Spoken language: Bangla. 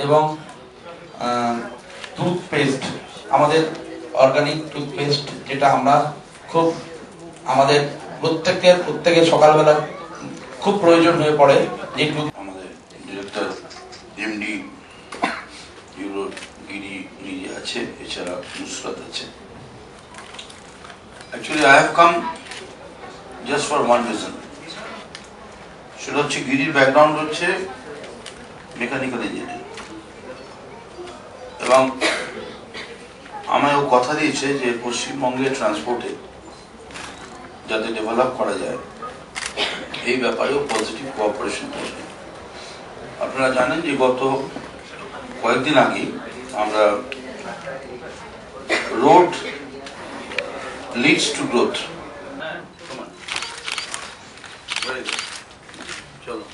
এবং টুথপেস্ট, আমাদের অর্গানিক টুথপেস্ট, যেটা আমরা খুব আমাদের প্রত্যেকের সকালবেলা খুব প্রয়োজন হয়ে পড়ে। যে আমাদের ডিরেক্টর এমডি গিরি নিজে আছে, এছাড়া নুসরাত আছে। Actually, I have come just for one reason. সেটা হচ্ছে গিরির ব্যাকগ্রাউন্ড হচ্ছে মেকানিক্যাল ইঞ্জিনিয়ারিং, এবং আমায় ও কথা দিয়েছে যে পশ্চিমবঙ্গের ট্রান্সপোর্টে যাতে ডেভেলপ করা যায় এই ব্যাপারেও পজিটিভ কোঅপারেশন করবে। আপনারা জানেন যে গত কয়েকদিন আগে আমরা রোড লিডস টু গ্রোথ, চলো